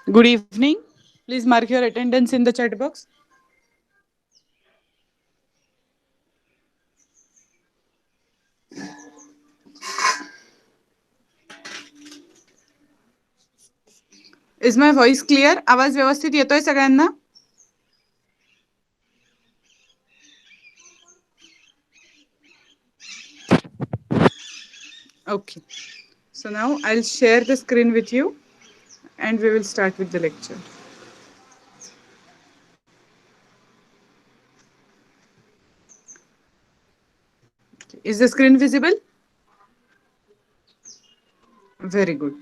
Good evening. Please mark your attendance in the chat box. Is my voice clear? आवाज व्यवस्थित येतोय सगळ्यांना? Okay. So now I'll share the screen with you and we will start with the lecture. Is the screen visible? Very good.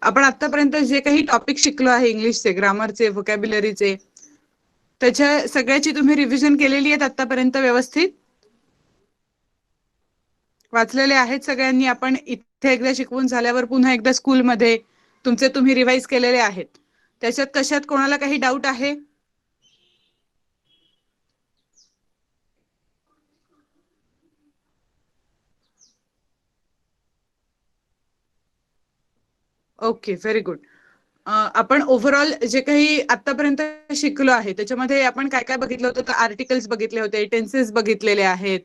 आपण आतापर्यंत जे काही topic शिकलो आहे इंग्लिशचे, ग्रामरचे, व्होकॅब्युलरीचे, त्याच्या सगळ्याची तुम्ही रिव्हिजन केलेली आहेत आतापर्यंत व्यवस्थित? वाचलेले आहेत सगळ्यांनी? आपण इथे एकदा शिकवून झाल्यावर पुन्हा एकदा स्कूलमध्ये तुमचे तुम्ही रिवाइज केलेले आहेत. त्याच्यात कशात कोणाला काही डाऊट आहे? Okay, very good. आपण ओव्हरऑल जे काही आतापर्यंत शिकलो आहे त्याच्यामध्ये आपण काय काय बघितलं होतं? तर आर्टिकल्स बघितले होते, टेन्सेस बघितलेले आहेत,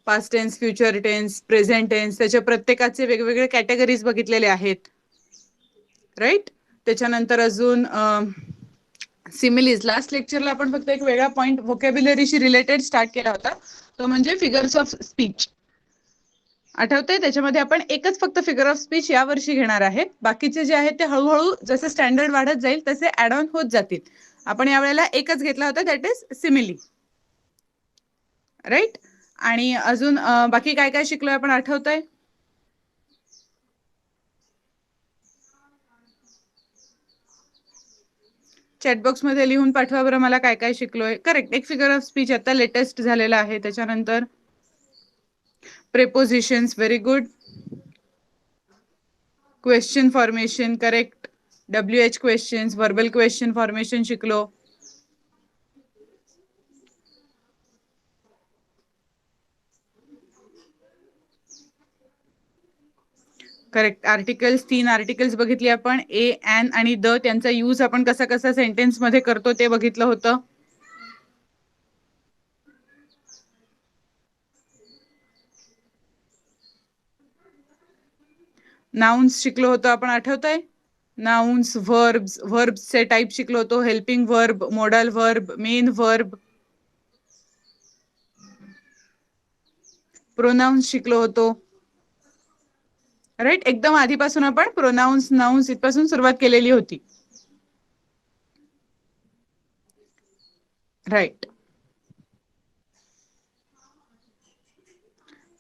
past tense, future tense, present tense, त्याच्या प्रत्येकाचे वेगवेगळे कॅटेगरीज बघितलेले आहेत, राईट? त्याच्यानंतर अजून सिमिलीज. लास्ट लेक्चरला आपण फक्त एक वेगळा पॉइंट व्होकॅब्युलरीशी रिलेटेड स्टार्ट केला होता, तो म्हणजे फिगर्स ऑफ स्पीच. आठवतंय? त्याच्यामध्ये आपण एकच फक्त फिगर ऑफ स्पीच या वर्षी घेणार आहे. बाकीचे जे आहेत ते हळूहळू जसं स्टँडर्ड वाढत जाईल तसे ऍड ऑन होत जातील. आपण यावेळेला एकच घेतला होता, दॅट इज सिमिली, राईट? आणि अजून बाकी काय काय शिकलोय आपण, आठवतंय? चॅटबॉक्स मध्ये लिहून पाठवा बरं मला काय काय शिकलोय. करेक्ट, एक फिगर ऑफ स्पीच आता लेटेस्ट झालेला आहे. त्याच्यानंतर prepositions, very good. Question formation, correct. WH questions, verbal question formation शिकलो. करेक्ट. आर्टिकल्स, 3 आर्टिकल्स बघितली आपण. ए, ॲन आणि द, त्यांचा यूज आपण कसा कसा सेंटेन्स मध्ये करतो ते बघितलं होतं. नाउन्स शिकलो होतो आपण, आठवतंय? नाउन्स, व्हर्ब्स, व्हर्ब्सचे टाइप शिकलो होतो. हेल्पिंग व्हर्ब, मोडल व्हर्ब, मेन व्हर्ब. प्रोनाउन्स शिकलो होतो, राईट? एकदम आधीपासून आपण प्रोनाउन्स, नाउन्स इथपासून सुरुवात केलेली होती, राईट?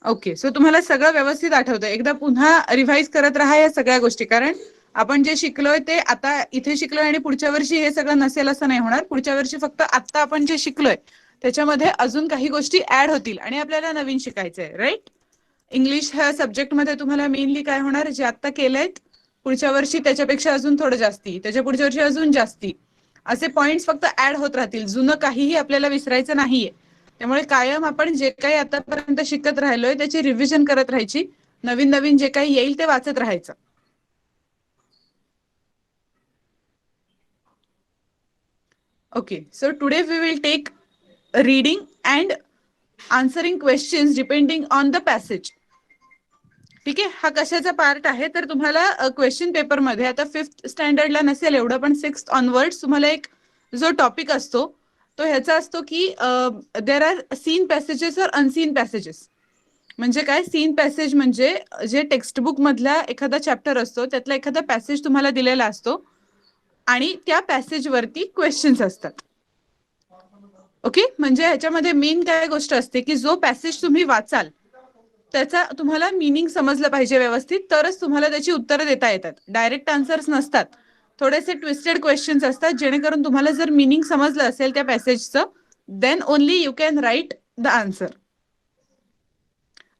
ओके, सो तुम्हाला सगळं व्यवस्थित आठवतं? एकदा पुन्हा रिव्हाइज करत राहा या सगळ्या गोष्टी, कारण आपण जे शिकलोय ते आता इथे शिकलोय आणि पुढच्या वर्षी हे सगळं नसेल असं नाही होणार. पुढच्या वर्षी फक्त आता आपण जे शिकलोय त्याच्यामध्ये अजून काही गोष्टी ऍड होतील आणि आपल्याला नवीन शिकायचंय, राईट? इंग्लिश ह्या सब्जेक्टमध्ये तुम्हाला मेनली काय होणार, जे आता केलंय पुढच्या वर्षी त्याच्यापेक्षा अजून थोडं जास्ती, त्याच्या पुढच्या वर्षी अजून जास्ती, असे पॉइंट्स फक्त ऍड होत राहतील. जुनं काहीही आपल्याला विसरायचं नाहीये. त्यामुळे कायम आपण जे काही आतापर्यंत शिकत राहिलोय त्याची रिव्हिजन करत राहायची. नवीन नवीन जे काही येईल ते वाचत राहायचं. Okay, so today we will take reading and answering questions depending on the passage. ठीक आहे? हा कशाचा पार्ट आहे तर तुम्हाला क्वेश्चन पेपरमध्ये आता 5th स्टँडर्डला नसेल एवढं, पण 6th ऑनवर्ड्स तुम्हाला एक जो टॉपिक असतो तो ह्याचा असतो की देर आर सीन पॅसेजेस और अनसीन पॅसेजेस. म्हणजे काय? सीन पॅसेज म्हणजे जे टेक्स्टबुक मधला एखादा चॅप्टर असतो त्यातला एखादा पॅसेज तुम्हाला दिलेला असतो आणि त्या पॅसेज वरती क्वेश्चन्स असतात. ओके, म्हणजे ह्याच्यामध्ये मेन काय गोष्ट असते की जो पॅसेज तुम्ही वाचाल त्याचा तुम्हाला मिनिंग समजलं पाहिजे व्यवस्थित, तरच तुम्हाला त्याची उत्तरं देता येतात. डायरेक्ट आन्सर्स नसतात, थोडेसे ट्विस्टेड क्वेश्चन्स असतात, जेणेकरून तुम्हाला जर मिनिंग समजलं असेल त्या पॅसेजचं then only you can write the answer.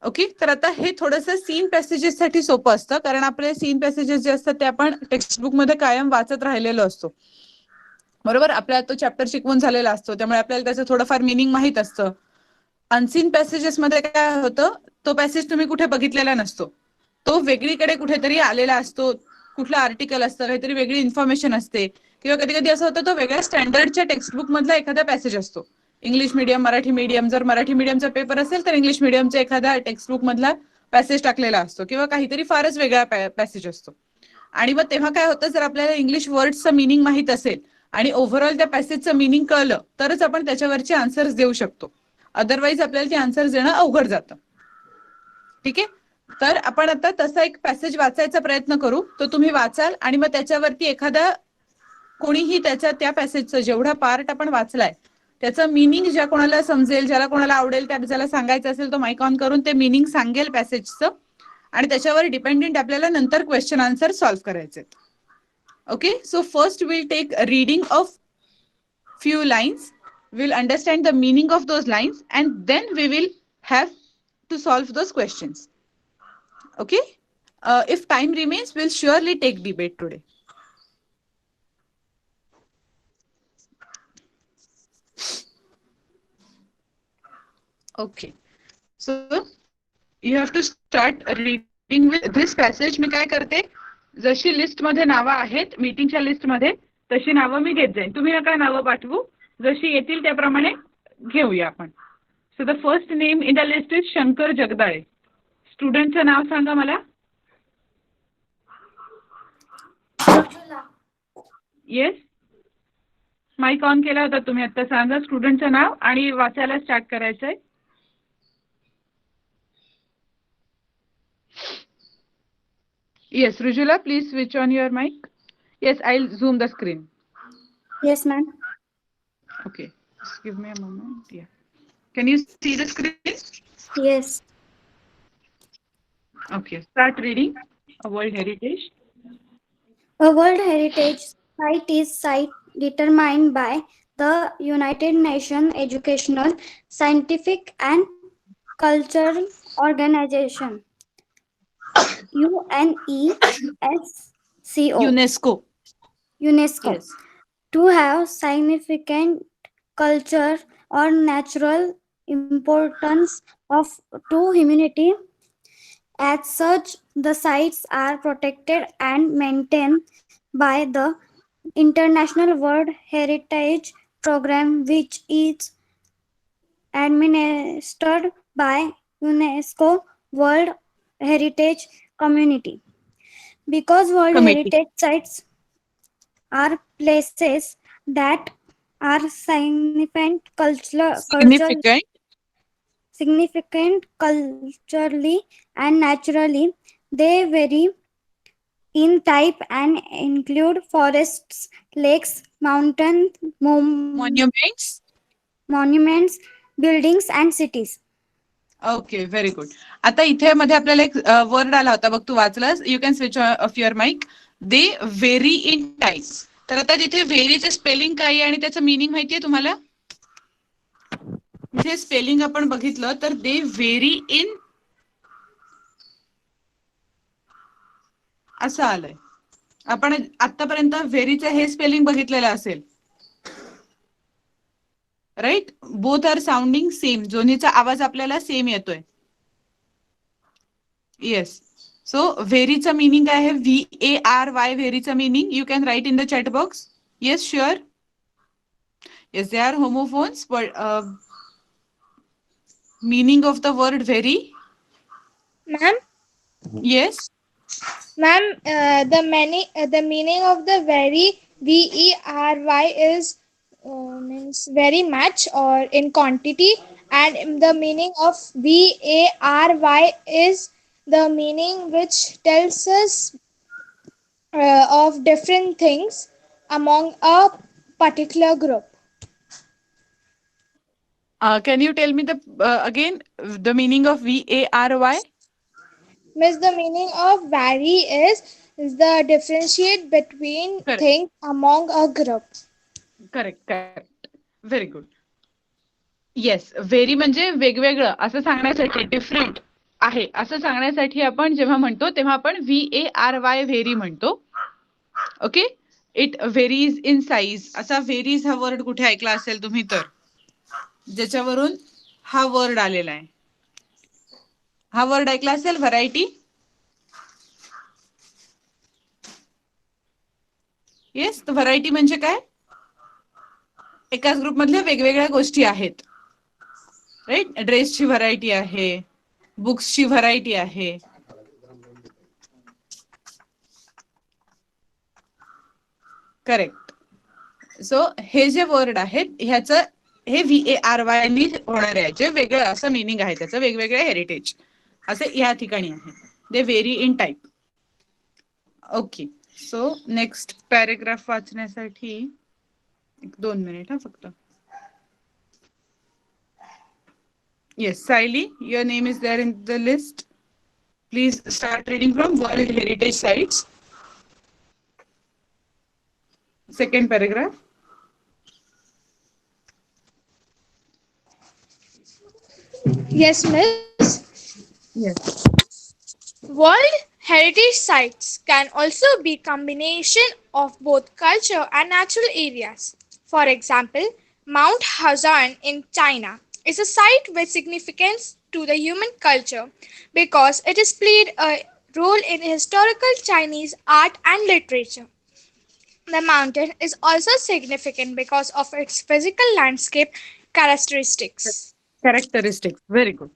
Okay, तर आता हे थोडंसं सीन पॅसेजेस साठी सोपं असतं, कारण आपले सीन पॅसेजेस जे असतात ते आपण टेक्स्टबुक मध्ये कायम वाचत राहिलेलो असतो, बरोबर? आपल्याला तो चॅप्टर शिकवून झालेला असतो, त्यामुळे आपल्याला त्याचं थोडंफार मिनिंग माहित असतं. अनसीन पॅसेजेस मध्ये काय होतं, तो पॅसेज तुम्ही कुठे बघितलेला नसतो, तो वेगळीकडे कुठेतरी आलेला असतो, कुठलं आर्टिकल असतं, काहीतरी वेगळी इन्फॉर्मेशन असते, किंवा कधी कधी असं होतं तो वेगळ्या स्टँडर्डच्या टेक्स्टबुक मधला एखादा पॅसेज असतो. इंग्लिश मीडियम, मराठी मीडियम, जर मराठी मीडियमचा पेपर असेल तर इंग्लिश मीडियमच्या एखाद्या टेक्स्टबुक मधला पॅसेज टाकलेला असतो, किंवा काहीतरी फारच वेगळा पॅसेज असतो. आणि मग तेव्हा काय होतं, जर आपल्याला इंग्लिश वर्डचं मिनिंग माहित असेल आणि ओव्हरऑल त्या पॅसेजचं मिनिंग कळलं तरच आपण त्याच्यावरचे आन्सर्स देऊ शकतो. अदरवाईज आपल्याला ते आन्सर्स देणं अवघड जातं. ठीक आहे, तर आपण आता तसा एक पॅसेज वाचायचा प्रयत्न करू. तो तुम्ही वाचाल आणि मग त्याच्यावरती एखादा कोणीही त्या पॅसेजचं जेवढा पार्ट आपण वाचलाय त्याचं मिनिंग ज्या कोणाला समजेल, ज्याला कोणाला आवडेल, त्या ज्याला सांगायचं असेल तो माईक ऑन करून ते मिनिंग सांगेल पॅसेजचं, आणि त्याच्यावर डिपेंडेंट आपल्याला नंतर क्वेश्चन आन्सर सॉल्व्ह करायचे. Okay, so first will take reading of few lines, we'll understand the meaning of those lines, and then we will have to solve those questions. Okay, if time remains, we'll surely take debate today. Okay, so you have to start reading with this passage. मी काय करते, जशी list मध्ये नावं आहेत मीटिंगच्या list मध्ये तशी नावं मी घेत जाईन. तुम्ही नका नावं पाठवू, जशी येतील त्याप्रमाणे घेऊया आपण. So the first name in the list is Shankar Jagdale. स्टुडंटचं नाव सांगा मला. येस, माईक ऑन केला होता तुम्ही आता. सांगा स्टुडंटचं नाव आणि वाचायला स्टार्ट करायचंय. Yes, Rujula, please switch on your mic. Yes, I'll zoom the screen. Yes, ma'am. Okay, just give me a moment. Yeah. Can you see the screen? Yes. Okay, start reading. A World Heritage. A World Heritage Site is site determined by the United Nations Educational, Scientific and Cultural Organization, UNESCO. Yes. To have significant culture or natural importance to humanity. As such, the sites are protected and maintained by the International World Heritage Program, which is administered by UNESCO World Heritage Community. Because World Heritage Sites are places that are significant culturally and naturally, they vary in type and include forests, lakes, mountains, monuments, buildings and cities. Okay, very good. आता इथे मध्ये आपल्याला एक word आला होता बघ, तू वाचलास. You can switch off your mic. They vary in type. तर आता तिथे व्हेरीचं स्पेलिंग काय आहे आणि त्याचं मिनिंग माहितीये तुम्हाला? इथे स्पेलिंग आपण बघितलं तर दे व्हेरी इन असं आलंय. आपण आतापर्यंत व्हेरीचं हे स्पेलिंग बघितलेलं असेल, right? Both are sounding same. दोन्हीचा आवाज आपल्याला सेम येतोय. येस. सो व्हेरीचं मिनिंग काय आहे? VARY. व्हेरीचं meaning you can write in the chat box. Yes, sure. Yes, they are homophones, but meaning of the word very? Ma'am? Yes. Ma'am, the meaning of the very, VERY, is means very much or in quantity, and the meaning of VARY is the meaning which tells us of different things among a particular group. Can you tell me the again the meaning of VARY? Miss, the meaning of vary is the differentiate between things among a group. Correct. Very good. Yes, very म्हणजे वेगवेगळं असं सांगण्यासाठी, different आहे असं सांगण्यासाठी आपण जेव्हा म्हणतो तेव्हा आपण VARY व्हेरी म्हणतो. Okay. It varies in size. असा व्हेरीज हा वर्ड कुठे ऐकला असेल तुम्ही तर, ज्याच्यावरून हा वर्ड आलेला आहे. हा वर्ड ऐकला असेल, व्हरायटी. येस, तर व्हरायटी म्हणजे काय? एकाच ग्रुप मधल्या वेगवेगळ्या गोष्टी आहेत, राईट. ड्रेसची व्हरायटी आहे, बुक्सची व्हरायटी आहे. करेक्ट. सो हे जे वर्ड आहेत ह्याचं हे VARY नी होणार आहे, जे वेगळं असं मिनिंग आहे त्याचं, वेगवेगळे हेरिटेज असे या ठिकाणी आहे. They vary in type. Okay, so next paragraph वाचण्यासाठी 2 मिनिट हा फक्त. Yes, Sayali, your name is there in the list. Please start reading from world heritage sites. Second paragraph. Yes, Miss. Yes. World heritage sites can also be combination of both culture and natural areas. For example, Mount Hazan in China is a site with significance to the human culture because it has played a role in historical Chinese art and literature. The mountain is also significant because of its physical landscape characteristics. Characteristics, very good.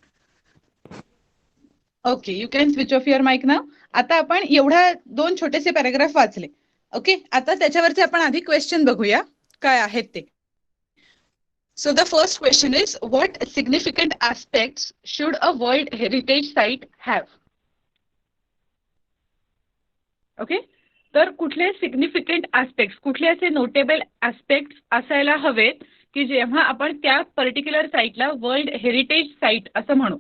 Okay, you can switch off your mic now. आता आपण एवढ्या 2 छोटेसे paragraph वाचले. Okay, आता त्याच्यावरती आपण आधी question बघूया काय आहेत ते. So the first question is, what significant aspects should a world heritage site have? Okay, तर कुठले सिग्निफिकंट ऍस्पेक्ट्स, कुठले असे नोटेबल ऍस्पेक्ट्स असायला हवेत की जेव्हा आपण त्या पर्टिक्युलर साइटला वर्ल्ड हेरिटेज साइट असं म्हणू?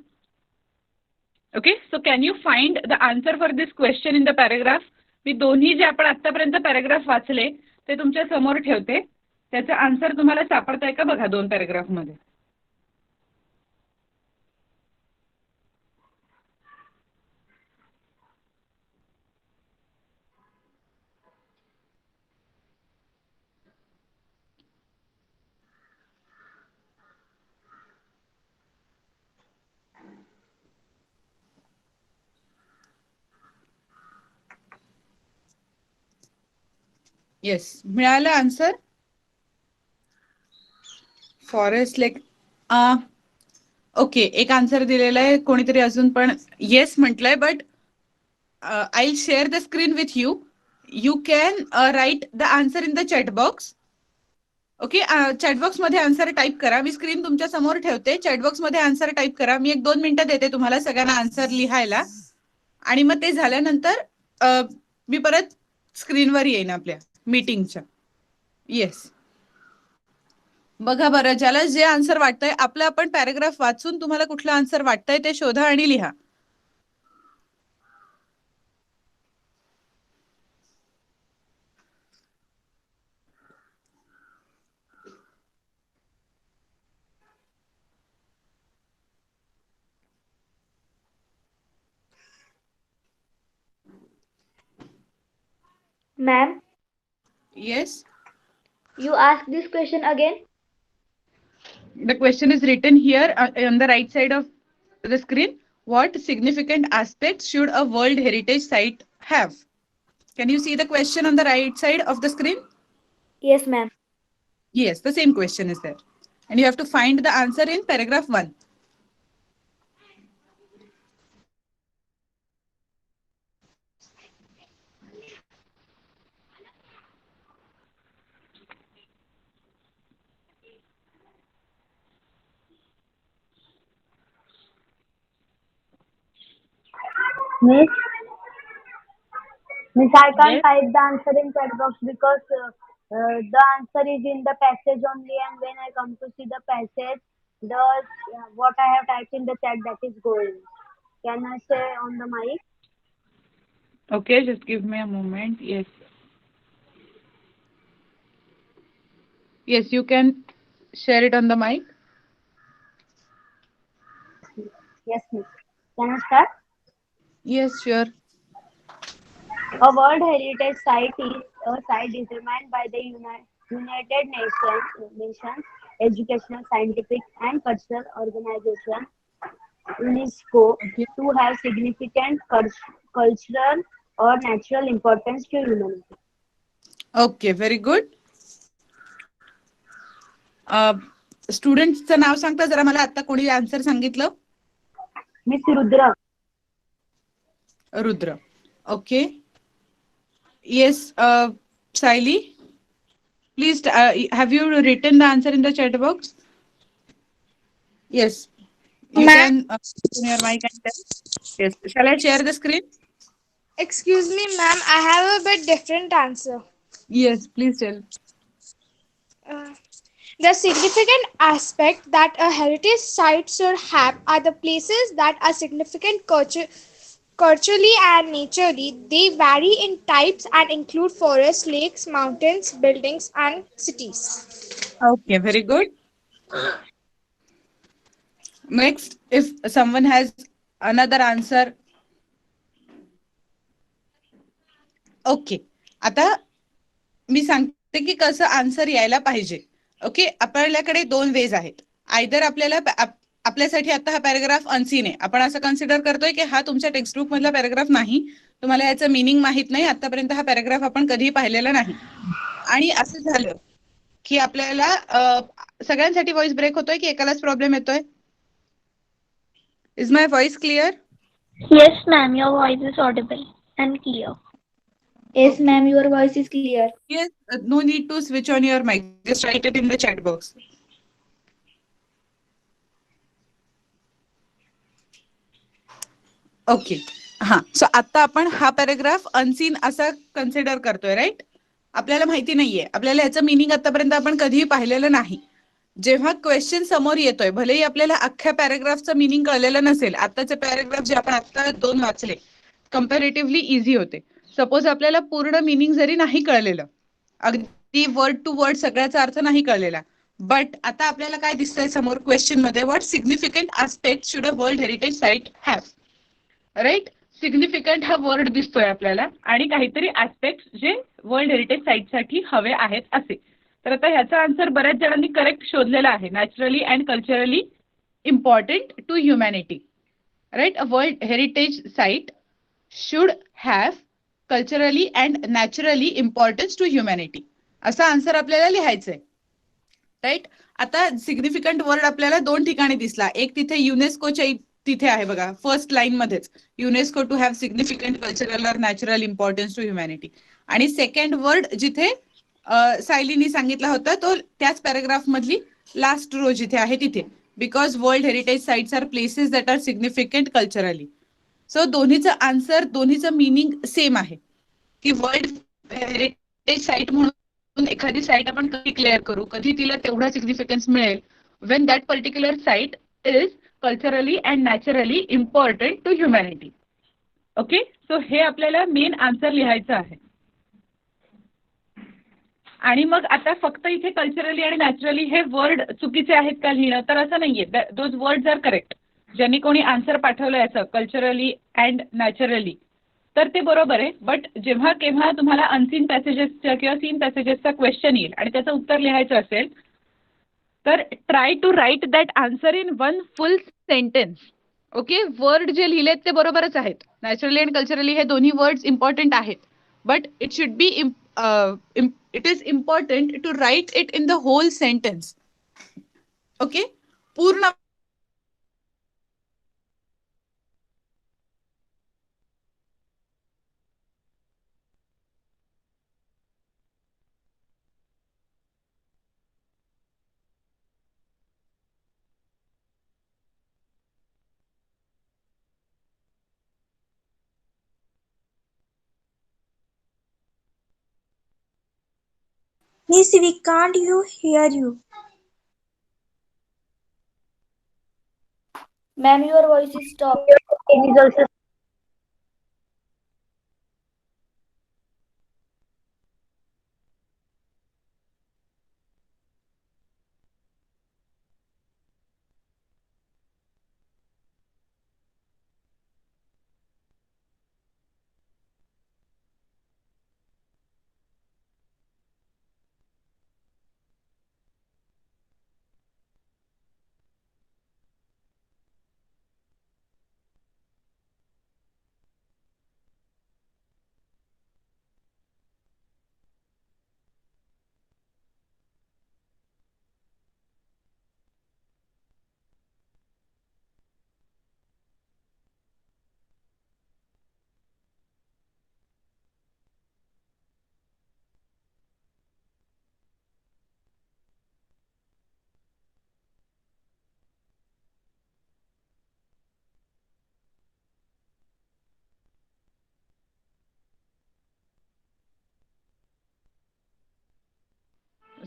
Okay, so can you find the answer for this question in the paragraph? मी दोन्ही जे आपण आतापर्यंत पॅराग्राफ वाचले ते तुमच्या समोर ठेवते, त्याचा आन्सर तुम्हाला सापडताय का बघा 2 पॅराग्राफ मध्ये. येस, मिळालं आन्सर? फॉरेस्ट लेक. ओके, एक आन्सर दिलेला आहे कोणीतरी अजून पण येस म्हटलंय, but I will share the screen with you. You can write the answer in the chat box. Okay, chatbox मध्ये आन्सर टाईप करा. मी स्क्रीन तुमच्या समोर ठेवते, चॅटबॉक्स मध्ये आन्सर टाईप करा. मी 1-2 मिनिटं देते तुम्हाला सगळ्यांना आन्सर लिहायला, आणि मग ते झाल्यानंतर मी परत स्क्रीनवर येईन आपल्या मीटिंगच्या. येस, बघा बरं, ज्याला जे आन्सर वाटतंय, आपलं आपण पॅराग्राफ वाचून तुम्हाला कुठलं आन्सर वाटतंय ते शोधा आणि लिहा. Ma'am, yes, you ask this question again? the question is written here on the right side of the screen. What significant aspects should a World Heritage Site have? Can you see the question on the right side of the screen? Yes, ma'am. Yes, the same question is there. And you have to find the answer in paragraph 1. Miss, I can't Yes. type the answer in chat box because the answer is in the passage only, and when I come to see the passage, the what I have typed in the chat that is going. Can I say on the mic? Okay, just give me a moment. Yes. Yes, you can share it on the mic. Yes, miss. Can I start? Yes, sure. A World Heritage Site is a site determined by the United Nations Educational, Scientific and Cultural Organization UNESCO Okay. to have significant cultural or natural importance to humanity. Okay, very good. स्टुडंटचं नाव सांगता जरा मला, आता कोणी answer सांगितलं? Miss Rudra. Rudra. Okay. Yes, Sayali, please have you written the answer in the chat box? Yes, you Ma'am, can open your mic and tell. Yes, shall I share the screen? excuse me, ma'am, I have a bit different answer. Yes, please tell. Uh, the significant aspect that a heritage site should have are the places that are significant culturally and naturally. They vary in types and include forests, lakes, mountains, buildings, and cities. Okay, very good. Next, if someone has another answer. Okay, आता मी सांगते की कसं answer यायला पाहिजे. Okay, आपल्याकडे दोन veg आहेत. Either आपल्याला आपल्यासाठी आता हा पॅराग्राफ अनसीन आहे, आपण असं कन्सिडर करतोय की हा तुमच्या टेक्स्टबुक मधला पॅराग्राफ नाही, तुम्हाला याचं मिनिंग माहित नाही, आतापर्यंत हा पॅराग्राफ आपण कधीही पाहिलेला नाही, आणि असं झालं की आपल्याला सगळ्यांसाठी व्हॉइस ब्रेक होतोय की एकालाच प्रॉब्लेम येतोय? Is my voice clear? Yes, ma'am, your voice is audible and clear. Yes, ma'am, your voice is clear. Yes, no need to switch on your mic, just write it in the chat box. Okay, हा. So आता आपण हा paragraph unseen असा consider करतोय, right? आपल्याला माहिती नाहीये, आपल्याला याचं मिनिंग आतापर्यंत आपण कधीही पाहिलेलं नाही. जेव्हा क्वेश्चन समोर येतोय, भलेही आपल्याला अख्ख्या पॅराग्राफचं मिनिंग कळलेलं नसेल, आताचे पॅराग्राफ जे आपण आता 2 वाचले कम्पॅरेटिव्हली इझी होते. सपोज आपल्याला पूर्ण मिनिंग जरी नाही कळलेलं, अगदी वर्ड टू वर्ड सगळ्याचा अर्थ नाही कळलेला, बट आता आपल्याला काय दिसतंय समोर क्वेश्चन मध्ये, what significant aspect should a world heritage site have? Right, significant हा वर्ड दिसतोय आपल्याला, आणि काहीतरी ऍस्पेक्ट जे वर्ल्ड हेरिटेज साईटसाठी हवे आहेत असे. तर आता ह्याचा आन्सर बऱ्याच जणांनी करेक्ट शोधलेला आहे. Naturally and culturally important to humanity. Right, a world heritage site should have culturally and naturally importance to humanity, असा आन्सर आपल्याला लिहायचंय. राईट, आता सिग्निफिकंट वर्ड आपल्याला 2 ठिकाणी दिसला. एक तिथे युनेस्कोच्या तिथे आहे बघा, फर्स्ट लाईन मध्येच, UNESCO to have significant cultural or natural importance to humanity. आणि सेकंड वर्ड जिथे सायलीनी सांगितला होता तो त्याच पॅराग्राफ मधली लास्ट रो जिथे आहे तिथे, because world heritage sites are places that are significant culturally. So दोन्हीचं आन्सर, दोन्हीचं मिनिंग सेम आहे की वर्ल्ड हेरिटेज साईट म्हणून एखादी साईट आपण कधी क्लिअर करू, कधी तिला तेवढा सिग्निफिकन्स मिळेल, when that particular site is culturally and naturally important to humanity. Okay, so हे आपल्याला मेन आन्सर लिहायचं आहे. आणि मग आता फक्त इथे कल्चरली आणि नॅचरली हे वर्ड चुकीचे आहेत का लिहिणं, तर असं नाहीये. Those words are correct. ज्यांनी कोणी आन्सर पाठवलंय असं कल्चरली अँड नॅचरली, तर ते बरोबर आहे. बट जेव्हा केव्हा तुम्हाला अनसीन पॅसेजेसचा किंवा सीन पॅसेजेसचा क्वेश्चन येईल आणि त्याचं उत्तर लिहायचं असेल, तर try to write that answer in 1 full sentence. Okay, word जे लिहिलेत ते बरोबरच आहेत. नॅचरली अँड कल्चरली हे दोन्ही वर्ड्स इम्पॉर्टंट आहेत, but it should be it is important to write it in the whole sentence. Okay, पूर्ण Miss, we can't hear you. Ma'am, your voice is stopped. It is also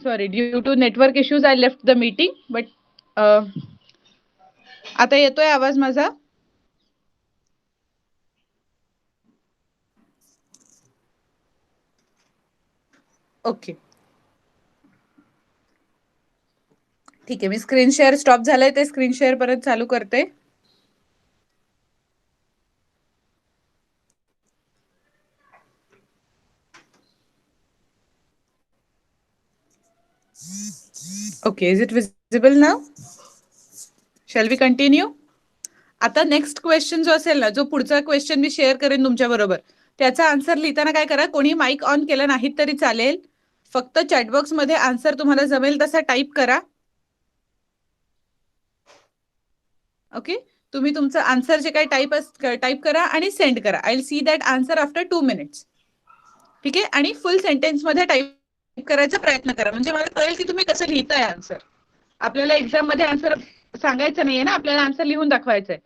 sorry, due to network issues I left the meeting, but आता येतोय आवाज माझा? Okay, ठीक आहे. मी screen share stop झालंय ते screen share परत चालू करते. Okay, is it visible now? Shall we continue? आता नेक्स्ट क्वेश्चन जो असेल ना, जो पुढचा क्वेश्चन मी शेअर करेन तुमच्या बरोबर, त्याचा आन्सर लिहिताना काय करा, कोणी माईक ऑन केलं नाहीत तरी चालेल, फक्त चॅटबॉक्स मध्ये आन्सर तुम्हाला जमेल तसा टाईप करा. ओके, तुम्ही तुमचं आन्सर जे काही टाईप करा आणि सेंड करा. I will see that answer after 2 minutes. ठीक आहे, आणि फुल सेंटेन्स मध्ये टाईप करायचा प्रयत्न करा, म्हणजे मला कळेल की तुम्ही कसं लिहिताय आन्सर. आपल्याला एक्झाम मध्ये आन्सर सांगायचं नाहीये ना, आपल्याला आन्सर लिहून दाखवायचंय.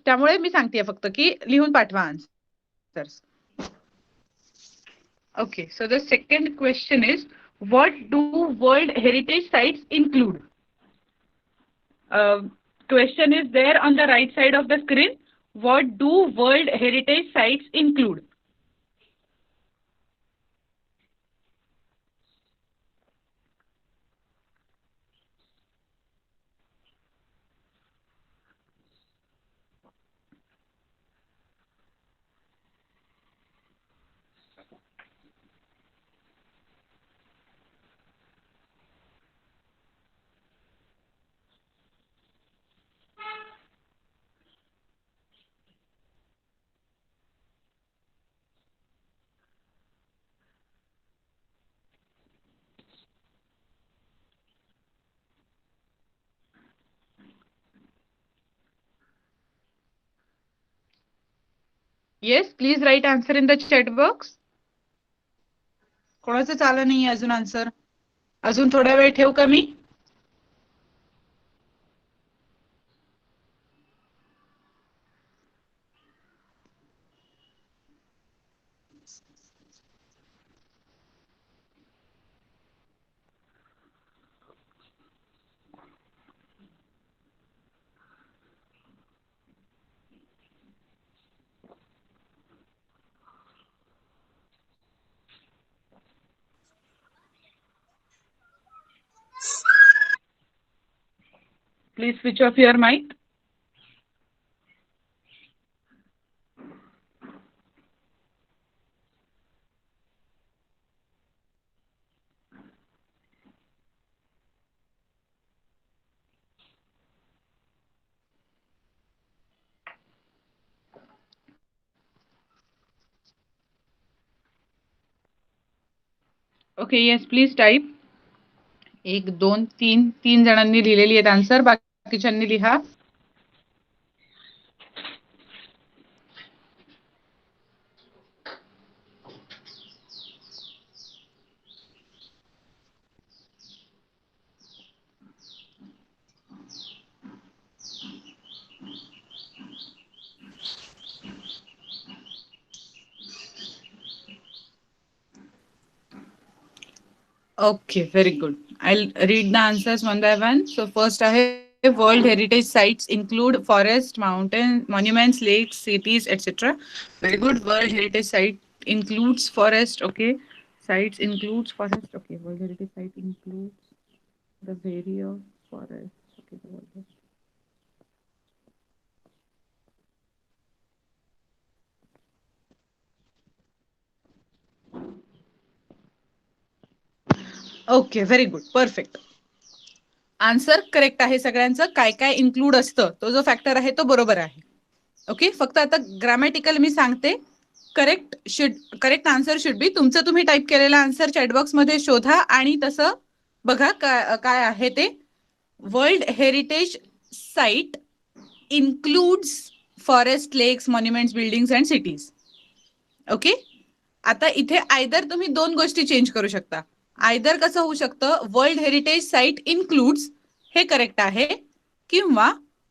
त्यामुळे मी सांगतेय फक्त की लिहून पाठवा answer. Okay, so the second question is, what do world heritage sites include? Question is there on the right side of the screen. What do World Heritage Sites include? Yes, please write answer in the chat box. कोणाचं चालू नाही अजून answer? अजून थोडा वेळ ठेवू का मी? Please switch off your mic. Okay, yes, please type. 1 2 3 3 जणांनी लिहिलेली आहेत आन्सर, बाकीच्यांनी लिहा. Okay, very good. I'll read the answers one by one. So first I have World Heritage Sites include forest, mountain, monuments, lakes, cities, etc. Very good. World Heritage Site includes forest. Okay. Sites includes forest. Okay. World Heritage Site includes the various forest. Okay. The world. Okay, very good, perfect. Answer correct आहे सगळ्यांचं. काय काय include असतं तो जो factor आहे तो बरोबर आहे. ओके, फक्त आता ग्रामॅटिकल मी सांगते. करेक्ट आन्सर शुड बी, तुमचं तुम्ही टाईप केलेला आन्सर चॅटबॉक्स मध्ये शोधा आणि तसं बघा काय आहे ते. World heritage site includes forest, lakes, monuments, buildings and cities. Okay, आता इथे आयदर तुम्ही 2 गोष्टी चेंज करू शकता. आयदर कसं होऊ शकतं, वर्ल्ड हेरिटेज साइट इन्क्लूड्स हे करेक्ट आहे, किंवा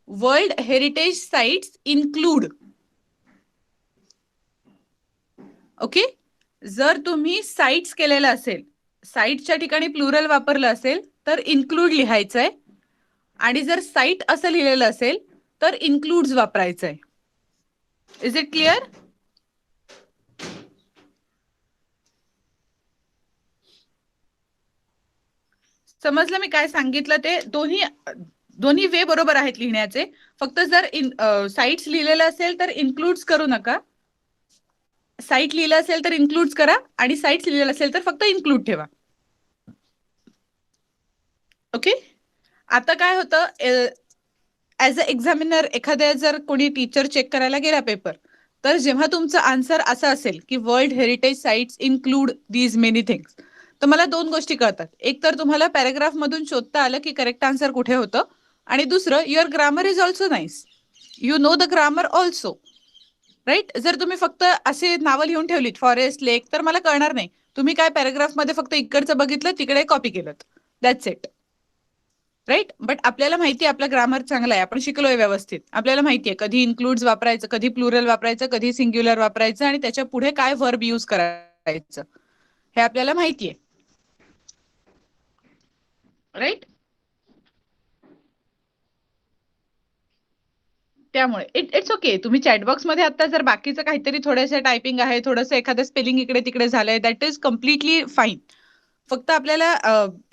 world heritage sites include. Okay, जर तुम्ही साइट्स केलेलं असेल, साईटच्या ठिकाणी प्लुरल वापरलं असेल तर इन्क्लूड लिहायचंय, आणि जर साईट असं लिहिलेलं असेल तर इन्क्लूड्स वापरायचंय. Is it clear? समजलं मी काय सांगितलं ते? दोन्ही वे बरोबर आहेत लिहिण्याचे. फक्त जर साईट्स लिहिलेलं असेल तर इन्क्लूड्स करू नका, साईट लिहिलं असेल तर इन्क्लूड्स करा, आणि साईट्स लिहिलेलं असेल तर फक्त इन्क्लूड ठेवा. ओके. आता काय होतं, ऍज अ एक्झामिनर एखाद्या जर कोणी टीचर चेक करायला गेला पेपर, तर जेव्हा तुमचं आन्सर असं असेल की world heritage sites include these many things, तर मला दोन गोष्टी कळतात. एक तर तुम्हाला पॅराग्राफ मधून शोधता आलं की करेक्ट आन्सर कुठे होतं, आणि दुसरं your grammar is also nice, you know the grammar also, right. जर तुम्ही फक्त असे नावं लिहून ठेवलीत फॉरेस्ट, लेक, तर मला कळणार नाही. तुम्ही काय पॅराग्राफ मध्ये फक्त इकडचं बघितलं, तिकडे कॉपी केलं, दॅट्स इट, राईट. बट आपल्याला माहिती आहे आपलं ग्रामर चांगलं आहे, आपण शिकलोय व्यवस्थित, आपल्याला माहिती आहे कधी इन्क्लूड्स वापरायचं, कधी प्लुरल वापरायचं, कधी सिंग्युलर वापरायचं, आणि त्याच्या पुढे काय व्हर्ब यूज करायचं हे आपल्याला माहिती आहे, राईट. त्यामुळे इट्स ओके. तुम्ही चॅटबॉक्स मध्ये आता जर बाकीचं काहीतरी थोडंसं टायपिंग आहे, थोडंसं एखादं स्पेलिंग इकडे तिकडे झालंय, दॅट इज कम्प्लिटली फाईन. फक्त आपल्याला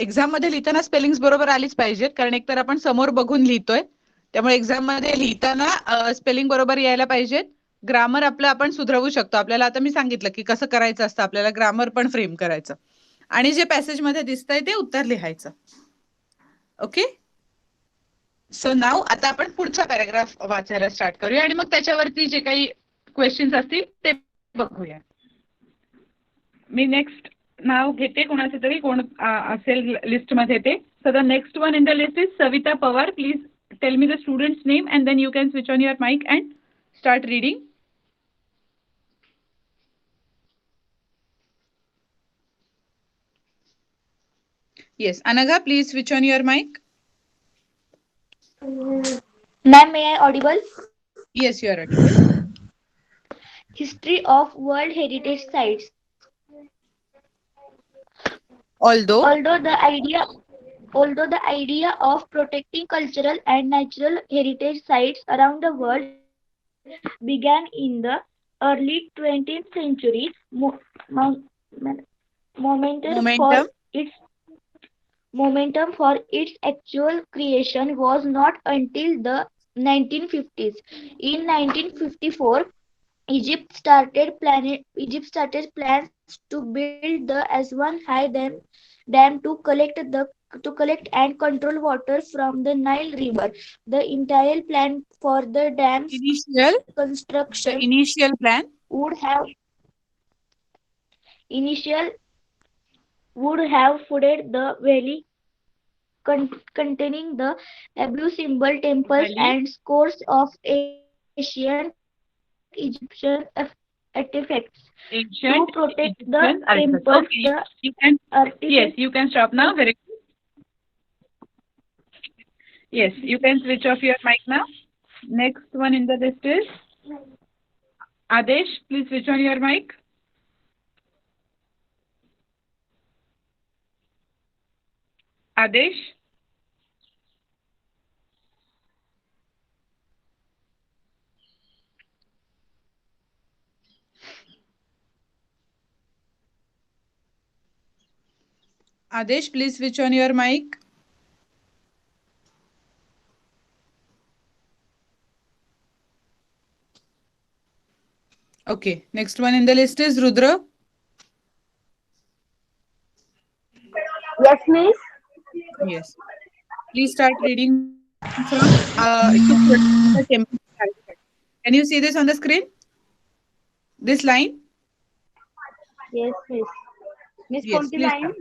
एक्झाम मध्ये लिहिताना स्पेलिंग्स बरोबर आलीच पाहिजेत, कारण एकतर आपण समोर बघून लिहितोय, त्यामुळे एक्झाम मध्ये लिहिताना स्पेलिंग बरोबर यायला पाहिजेत. ग्रामर आपलं आपण सुधरवू शकतो. आपल्याला आता मी सांगितलं की कसं करायचं असतं, आपल्याला ग्रामर पण फ्रेम करायचं, आणि जे पॅसेज मध्ये दिसतंय ते उत्तर लिहायचं. ओके. सो नाव आता आपण पुढचा पॅराग्राफ वाचायला स्टार्ट करूया, आणि मग त्याच्यावरती जे काही क्वेश्चन्स असतील ते बघूया. मी नेक्स्ट नाव घेते कोणाचे तरी, कोण असेल लिस्ट मध्ये ते. So the next one in the list is Savita Pawar. Please tell me the students name and then you can switch on your mic and start reading. Yes, Anagha, please switch on your mic. Ma'am, may I audible? Yes, you are audible. History of World Heritage Sites. Although Although the idea of protecting cultural and natural heritage sites around the world began in the early 20th century, momentum for its actual creation was not until the 1950s. In 1954, Egypt started plans to build the Aswan High Dam to collect and control water from the Nile River. The entire plan for the dam's construction initial plan would have flooded the valley containing the Abu Simbel temples and scores of ancient Egyptian artifacts. To protect the temples, yes, you can stop now. Very good. Yes, you can switch off your mic now. Next one in the list is Adesh. Please switch on your mic. Adesh. Adesh, please switch on your mic. Okay, next one in the list is Rudra. Yes, miss. Yes. Please start reading from the temple. Can you see this on the screen? This line? Yes, miss. Miss, Yes, कोणती please line?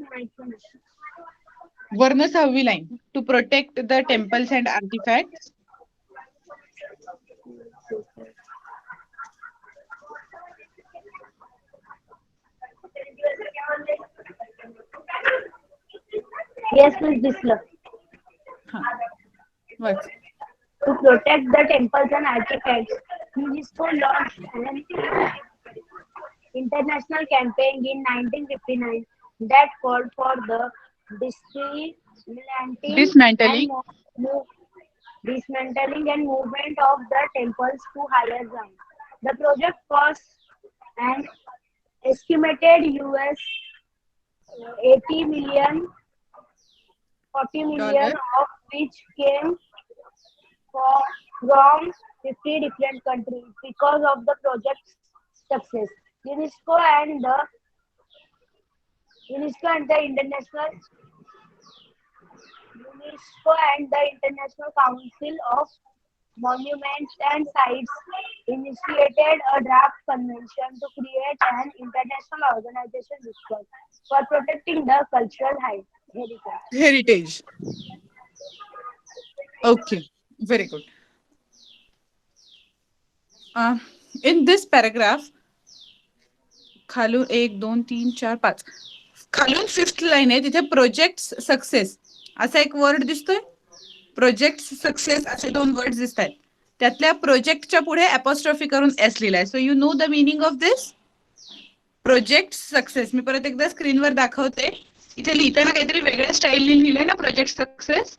वर्ण 6वी line. To protect the temples and artifacts. Yes, miss, दिसलं. What? To protect the temples and artifacts, UNESCO launched an international campaign in 1959. that called for the dismantling Dismantling. dismantling and movement of the temples to higher ground. The project cost an estimated US 80 million, 40 million $. of which came from 50 different countries because of the project's success. UNESCO and the International Council of Monuments and Sites initiated a draft convention to create an international organization for protecting the cultural heritage. Heritage. Okay, very good. In this paragraph, खालून 1 2 3 4 5 खालून 5th line आहे, तिथे project success असा एक word दिसतोय. Project success असे 2 word दिसत आहेत. त्यातल्या प्रोजेक्टच्या पुढे अपॉस्ट्रॉफी करून एस लिहिलाय. So you know the meaning of this project success. मी परत एकदा स्क्रीनवर दाखवते. इथे लिहिताना काहीतरी वेगळ्या स्टाईलने लिहिलंय ना project success.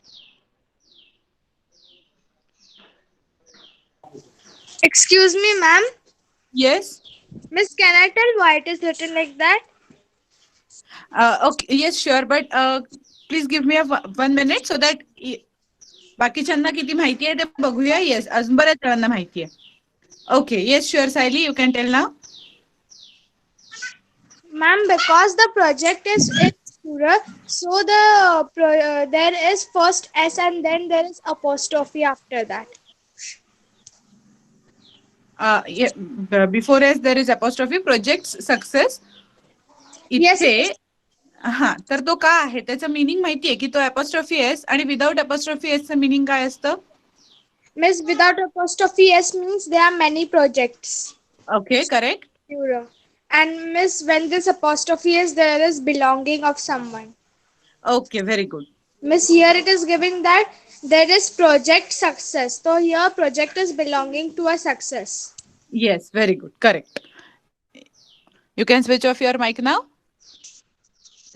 Excuse me, ma'am. Yes. Miss, can I tell why it is written like that? Okay, yes, sure, but please give me 1 minute so that बाकीच्यांना किती माहिती आहे ते बघूया. येस, अजून बऱ्याच जणांना माहिती आहे. Okay, yes, sure Sayali, you can tell नाव. Ma'am, because the project is in plural, so there is first S and then there is apostrophe after that. Before S there is apostrophe. Project success इथे. हा, तर तो का आहे त्याचं meaning माहितीये की तो अपॉस्ट्रॉफी एस आणि विदाउट अपॉस्ट्रॉफी एसचं मिनिंग काय असतं? Miss, without apostrophe S means there are many projects. Okay, correct. Plural. And Miss, when this apostrophe is, there is belonging of someone. Okay, very good. Miss, here it is giving that there is project success. So here project is belonging to a success. Yes, very good, correct. You can switch off your mic now.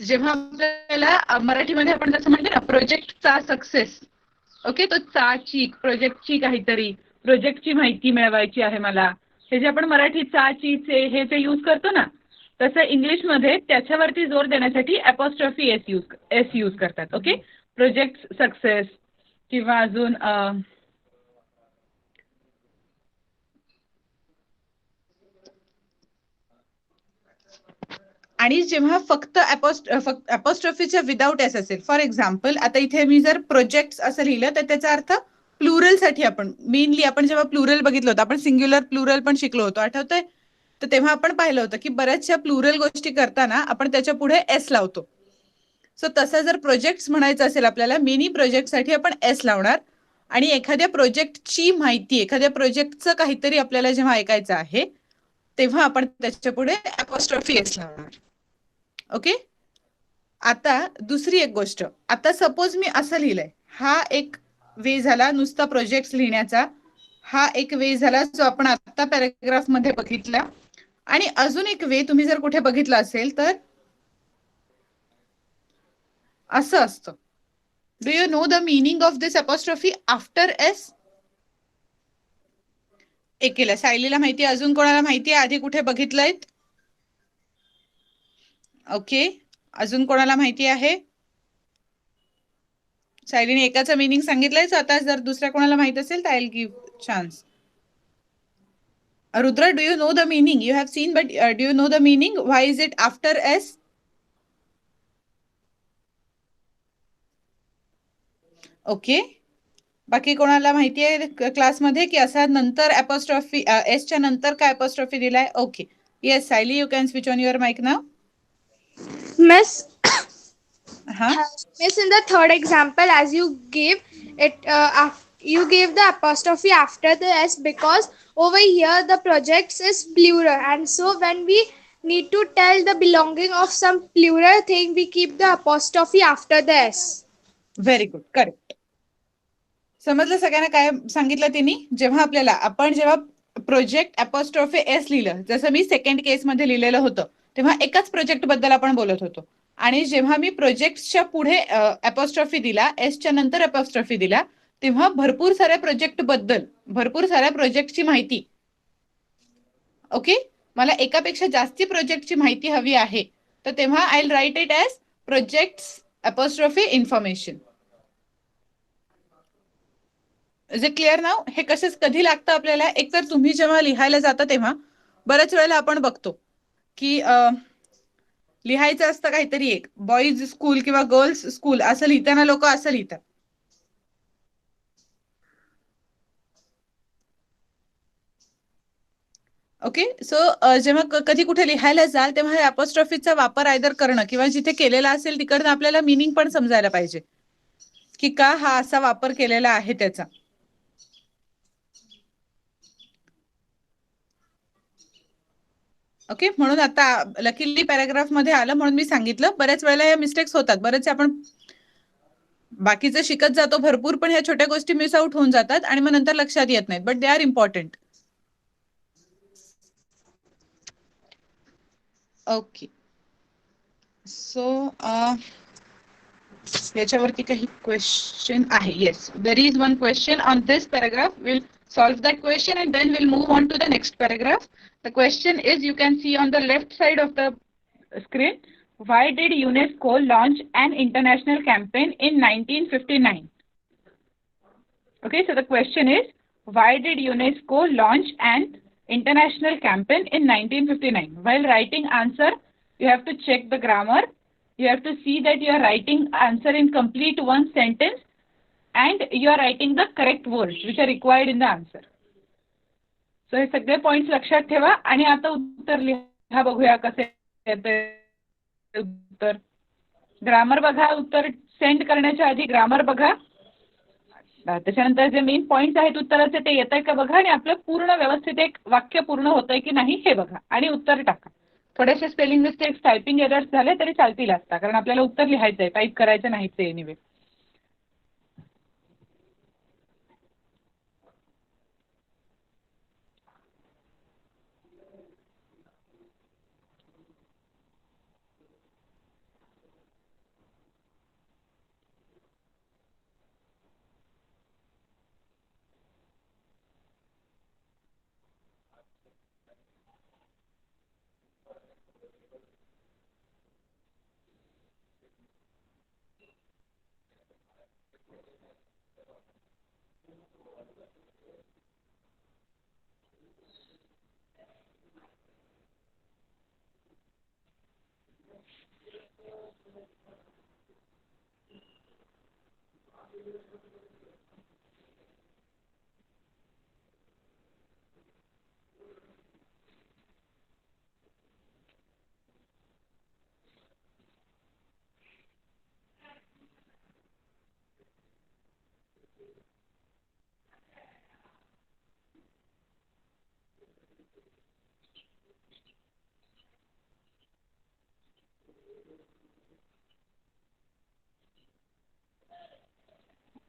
जेव्हा आपल्याला मराठीमध्ये आपण जसं म्हणतो ना प्रोजेक्टचा success, okay, तो चाची प्रोजेक्टची काहीतरी प्रोजेक्टची माहिती मिळवायची आहे मला, हे जे आपण मराठी चाचीचे हे जे यूज करतो ना, तसं इंग्लिशमध्ये त्याच्यावरती जोर देण्यासाठी अपॉस्ट्रॉफी एस यूज करतात. ओके, प्रोजेक्ट सक्सेस किंवा अजून आणि जेव्हा फक्त अपॉस्ट्रॉफीच्या विदाउट एस असेल, फॉर एक्झाम्पल आता इथे मी जर प्रोजेक्ट असं लिहिलं तर त्याचा अर्थ प्लुरल साठी आपण मेनली आपण जेव्हा प्लुरल बघितलं होतं, आपण सिंग्युलर प्लुरल पण शिकलो होतो, आठवतंय? तर तेव्हा आपण पाहिलं होतं की बऱ्याचशा प्लुरल गोष्टी करताना आपण त्याच्या पुढे एस लावतो. सो तसं जर प्रोजेक्ट म्हणायचं असेल आपल्याला, मिनी प्रोजेक्टसाठी आपण एस लावणार. आणि एखाद्या प्रोजेक्टची माहिती, एखाद्या प्रोजेक्टचं काहीतरी आपल्याला जेव्हा ऐकायचं आहे तेव्हा आपण त्याच्या पुढे अपॉस्ट्रॉफी एस लावणार. ओके, आता दुसरी एक गोष्ट. आता सपोज मी असं लिहिलंय, हा एक वे झाला नुसता प्रोजेक्ट लिहिण्याचा, हा एक वे झाला जो आपण आता पॅराग्राफ मध्ये बघितला. आणि अजून एक वे तुम्ही जर कुठे बघितलं असेल तर असं असतं. Do you know the meaning of this apostrophe after S? एकेला सायलीला माहिती, अजून कोणाला माहिती आहे आधी कुठे बघितलंय? ओके, अजून कोणाला माहिती आहे? सायलीने एकाचं मीनिंग सांगितलंय. सो आता जर दुसऱ्या कोणाला माहित असेल तर I will give chance. Rudra, do you know the meaning? You have seen, but do you know the meaning? Why is it after S? Okay, बाकी कोणाला माहिती आहे क्लासमध्ये की असा नंतर अपॉस्ट्रॉफी एसच्या नंतर काय अपॉस्ट्रॉफी दिलाय? Okay, yes Sayali, you can switch on your mic नाव. Miss, हा, Miss, in the third example, as you gave it, you gave the apostrophe after the S because over here the projects is plural, and so when we need to tell the belonging of some plural thing, we keep the apostrophe after the S. Very good, correct. समजलं सगळ्यांना काय सांगितलं त्यांनी? जेव्हा आपल्याला आपण जेव्हा project apostrophe S लिहिलं, जसं मी सेकंड केस मध्ये लिहिलेलं होतं, तेव्हा एकाच प्रोजेक्ट बद्दल आपण बोलत होतो. आणि जेव्हा मी प्रोजेक्टच्या पुढे अपॉस्ट्रॉफी दिला, एसच्या नंतर अपॉस्ट्रॉफी दिला, तेव्हा भरपूर साऱ्या प्रोजेक्ट बद्दल, भरपूर साऱ्या प्रोजेक्टची माहिती, ओके, मला एकापेक्षा जास्ती प्रोजेक्टची माहिती हवी आहे, तर तेव्हा I will write it as projects apostrophe information. Is it clear now? हे कसेच कधी लागतं आपल्याला? एकतर तुम्ही जेव्हा लिहायला जाता तेव्हा बऱ्याच वेळेला आपण बघतो की लिहायचं असतं काहीतरी एक, बॉईज स्कूल किंवा गर्ल्स स्कूल असं लिहिताना लोक असं लिहितात. ओके, सो जेव्हा कधी कुठे लिहायला जाल तेव्हा अपॉस्ट्रॉफीचा वापर आयदर करणं किंवा जिथे केलेला असेल तिकडनं आपल्याला मिनिंग पण समजायला पाहिजे की का हा असा वापर केलेला आहे त्याचा. ओके, म्हणून आता लकीली पॅराग्राफ मध्ये आलं म्हणून मी सांगितलं. बऱ्याच वेळेला या मिस्टेक्स होतात, बरेच आपण बाकीचं शिकत जातो भरपूर, पण ह्या छोट्या गोष्टी मिस आउट होऊन जातात आणि मग नंतर लक्षात येत नाहीत, but they are important. Okay, so याच्यावरती काही क्वेश्चन आहे? Yes, there is one question on this paragraph. Will solve that question and then we'll move on to the next paragraph. The question is, you can see on the left side of the screen, why did UNESCO launch an international campaign in 1959? Okay, so the question is, why did UNESCO launch an international campaign in 1959? While writing answer, you have to check the grammar. You have to see that you are writing answer in complete one sentence and you are writing the correct words which are required in the answer. So हे सगळे points लक्षात ठेवा आणि आता उत्तर लिहा, बघूया कसे येते उत्तर. ग्रामर बघा, उत्तर सेंड करण्याच्या आधी ग्रामर बघा, त्याच्यानंतर जे मेन पॉइंट्स आहेत उत्तराचे ते येत आहे का बघा आणि आपलं पूर्ण व्यवस्थित एक वाक्य पूर्ण होतंय की नाही हे बघा आणि उत्तर टाका. थोडेसे स्पेलिंग मिस्टेक्स, टायपिंग एरर्स झाले तरी चालतील असता, कारण आपल्याला उत्तर लिहायचं आहे, टाईप करायचं नाही ते एनिवे.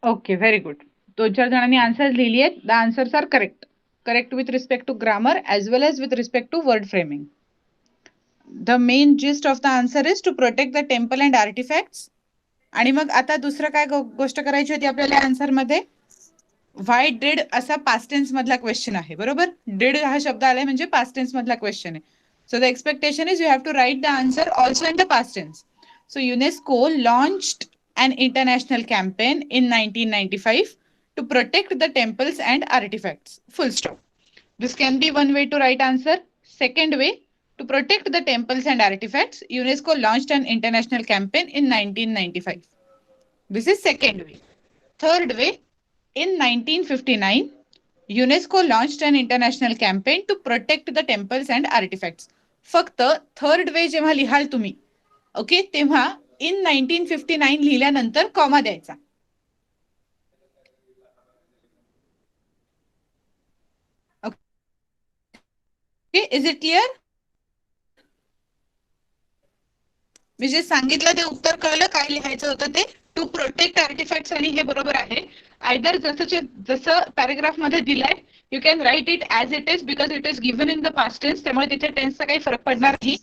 Okay, very good. 2-4 जणांनी आन्सर्स लिहिली आहेत. The answers are correct. Correct with respect to grammar as well as with respect to word framing. The main gist of the answer is to protect the temple and artifacts. आणि मग आता दुसरं काय गोष्ट करायची होती आपल्याला आन्सर मध्ये? व्हाय डिड असा पास्ट टेन्स मधला क्वेश्चन आहे, बरोबर? डिड हा शब्द आलाय म्हणजे पास्ट टेन्स मधला क्वेश्चन आहे. So the expectation is you have to write the answer also in the past tense. So UNESCO launched an international campaign in 1995 to protect the temples and artifacts. Full stop. This can be one way to write answer. Second way, to protect the temples and artifacts, UNESCO launched an international campaign in 1995. This is second way. Third way, in 1959, UNESCO launched an international campaign to protect the temples and artifacts. फक्त third way जेव्हा लिहाल तुम्ही, okay, तेव्हा in 1959 लिहिल्यानंतर comma द्यायचा. Okay, is it clear? मी जे सांगितलं ते उत्तर कळलं, काय लिहायचं होतं ते? टू प्रोटेक्ट आर्टिफॅक्ट्स, आणि हे बरोबर आहे. आयदर जसं पॅराग्राफ मध्ये दिलंय, you can write it as it is because it is given in the past tense, त्यामुळे तिथे टेन्सचा काही फरक पडणार नाही.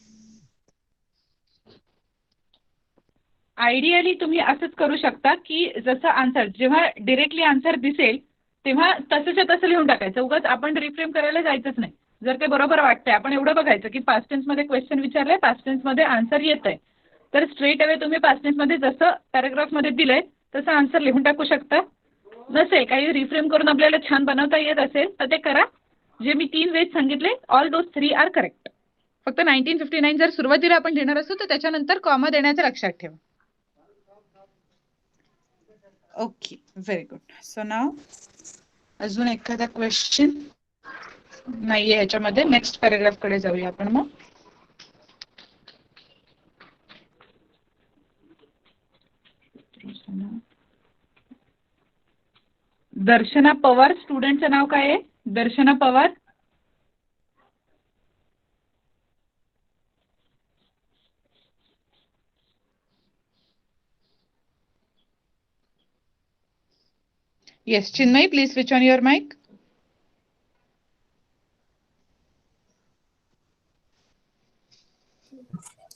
आयडियली तुम्ही असंच करू शकता की जसं आन्सर जेव्हा डिरेक्टली आन्सर दिसेल तेव्हा तसंच्या तसं लिहून टाकायचं. उगाच आपण रिफ्रेम करायला जायचंच नाही. जर ते बरोबर वाटतंय आपण एवढं बघायचं की पास्ट टेन्समध्ये क्वेश्चन विचारलंय, पास्ट टेन्समध्ये आन्सर येत आहे, तर स्ट्रेट अवे तुम्ही पास्ट टेन्समध्ये जसं पॅराग्राफमध्ये दिलंय तसं आन्सर लिहून टाकू शकता. नसेल काही रिफ्रेम करून आपल्याला छान बनवता येत असेल तर ते करा. जे मी 3 वेज सांगितले ऑल दोज 3 आर करेक्ट. फक्त 1959 जर सुरुवातीला आपण लिहिणार असू तर त्याच्यानंतर कॉमा देण्याचं लक्षात ठेवा. Okay, very good. सो नाव अजून एखादा क्वेश्चन नाहीये ह्याच्यामध्ये. नेक्स्ट पॅराग्राफ कडे जाऊया आपण मग. दर्शना पवार स्टुडंटचं नाव काय आहे? दर्शना Pawar. Yes, Chinmay, please switch on your mic.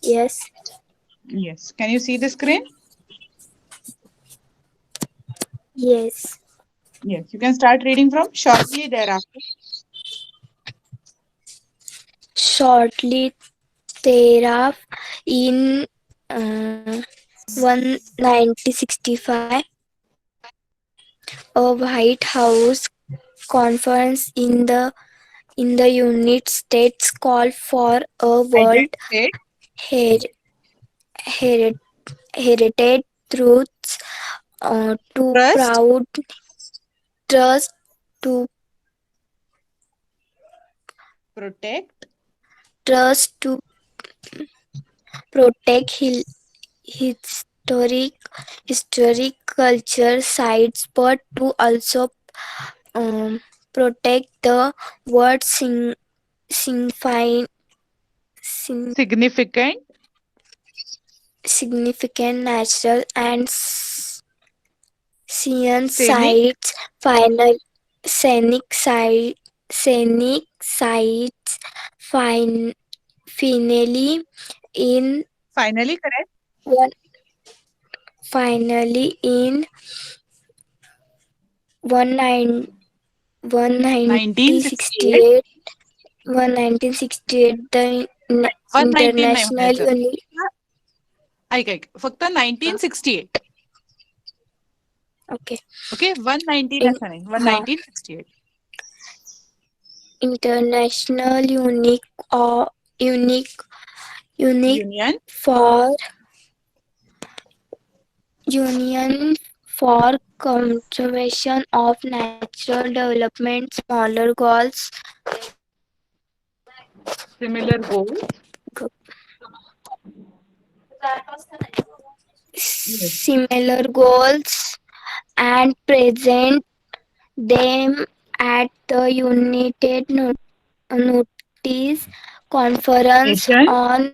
Yes. Yes. Can you see the screen? Yes. Yes. You can start reading from shortly thereafter. Shortly thereafter, in 1965, a White House conference in the United States called for a World Heritage Truths to trust to Protect historic culture sites, but to also protect the word significant natural and scenic sites. Scenic sites. Finally, in correct. Finally, in 1968, the 119 नाही International म्हणायचं. ऐक फक्त 1968. Okay. Okay, 119 असं नाही, 1968. International Union for Conservation of Natural Development, smaller goals. Similar goals. Similar goals and present them at the United Nations Conference on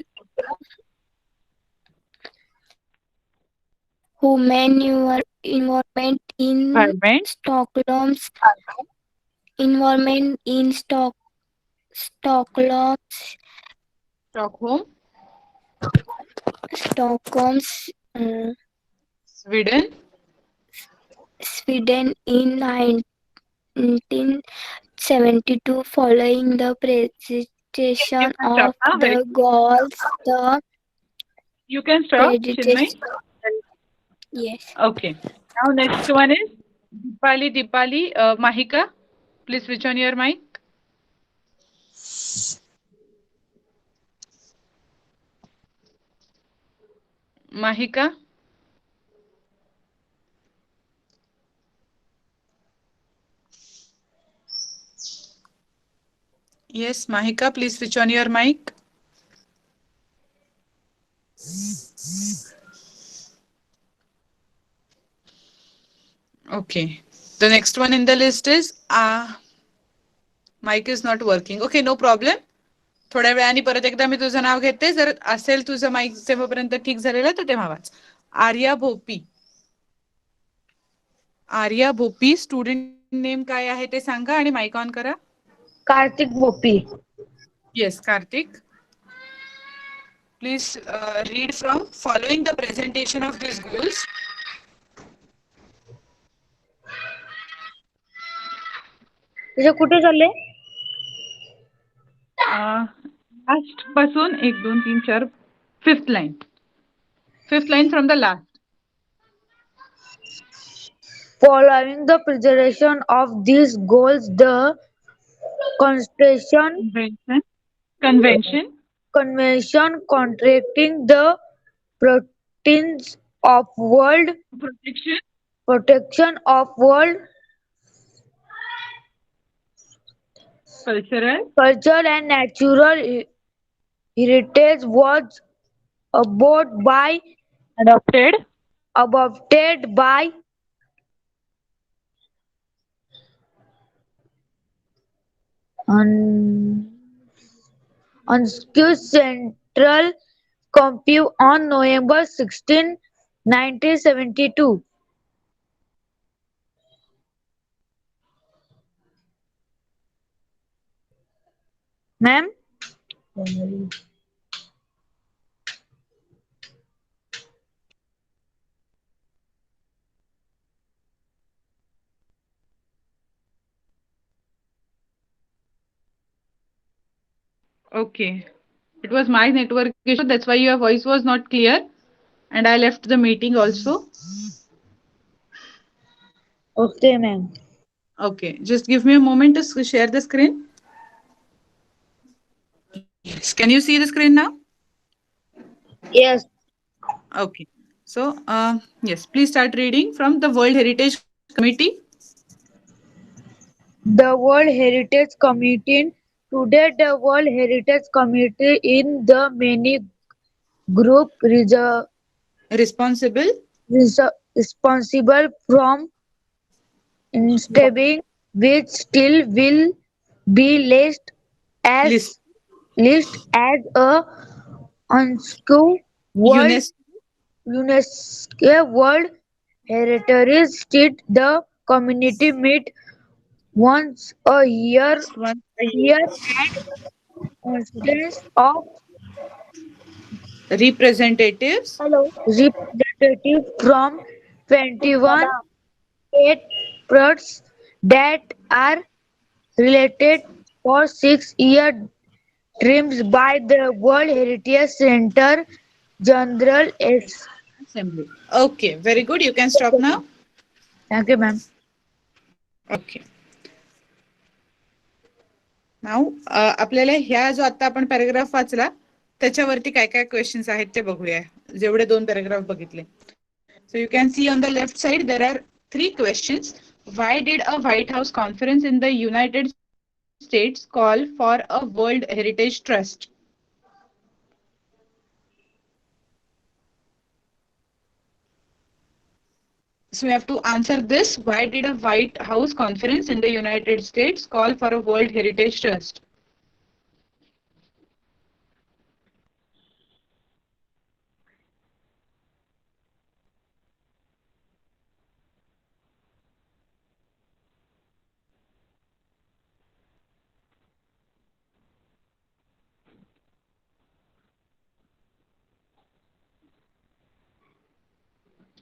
Human Environment in Stockholm. Stockholm, Sweden in 1972, following the presentation of the goals. You can stop, Chinmay. Yes. Okay. Now next one is Dipali, Mahika. Please switch on your mic. Mahika. Yes, Mahika, please switch on your mic. Okay. The next one in the list is mic is not working. Okay, no problem. थोड्या वेळाने परत एकदा मी तुझं नाव घेते. जर असेल तुझं mic तेव्हापर्यंत ठीक झालेलं तर तेव्हा वाच. आर्या भोपी स्टुडंट नेम काय आहे ते सांगा आणि माईक ऑन करा. Kartik Bhopi. Yes, Kartik. Please read from following the presentation of these goals. तुझे कुठे चालले? Last पासून 1 2 3 4 fifth line. Fifth line from the last. Following the presentation of these goals, the convention contracting the proteins of world protection of world culture and natural heritage was adopted by UNESCO Central Committee on November 16, 1972. Ma'am? Okay. It was my network issue. That's why your voice was not clear. And I left the meeting also. Okay, ma'am. Okay. Just give me a moment to share the screen. Yes. Can you see the screen now? Yes. Okay. So, yes, please start reading from the World Heritage Committee. The World Heritage Committee. Today, the World Heritage Committee in the many group Responsible. responsible from establishing which still will be List. list as a UNESCO World Heritage Site. The community meet once a year One. and consists of Representatives. representatives from 21 state parts that are related for 6 year terms by the World Heritage Center General Assembly. Okay. Very good. You can stop now. Thank you, ma'am. Okay. नाव आपल्याला ह्या जो आता आपण paragraph वाचला त्याच्यावरती काय काय questions आहेत ते बघूया जेवढे 2 पॅराग्राफ बघितले so you can see on the left side there are 3 questions why did a White House conference in the United States call for a world heritage trust So we have to answer this. Why did a White House conference in the United States call for a World Heritage Trust?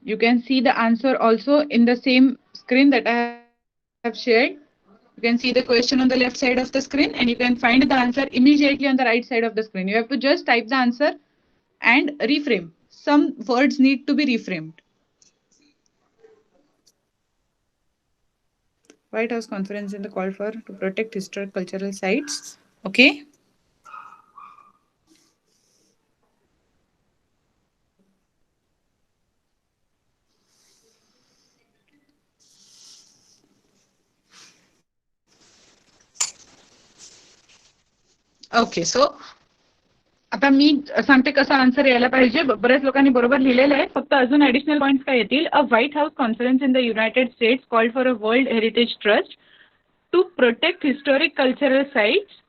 You can see the answer also in the same screen that I have shared. You can see the question on the left side of the screen and you can find the answer immediately on the right side of the screen. You have to just type the answer and reframe. Some words need to be reframed. White House conference in the call for to protect historic cultural sites. Okay. Okay so आता मी सांगते कसा answer यायला पाहिजे बऱ्याच लोकांनी बरोबर लिहिलेलं आहे फक्त अजून ऍडिशनल पॉइंट्स काय येतील a White House conference in the United States called for a world heritage trust to protect historic cultural sites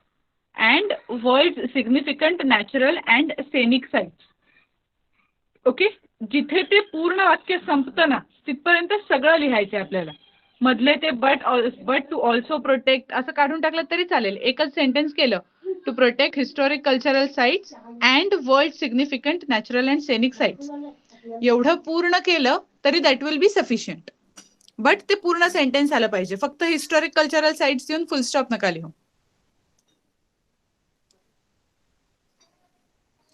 and world significant natural and scenic sites okay जिथे ते पूर्ण वाक्य संपतं ना तिथपर्यंत सगळं लिहायचं आपल्याला मधले ते बट टू ऑल्सो प्रोटेक्ट असं काढून टाकलं तरी चालेल एकच सेंटेन्स केलं to protect historic cultural sites and world significant natural and scenic sites. एवढं पूर्ण केलं तरी that will be sufficient. But ते पूर्ण सेंटेन्स आलं पाहिजे. फक्त हिस्टॉरिक कल्चरल साइट्स येऊन फुल स्टॉप नका लिहू.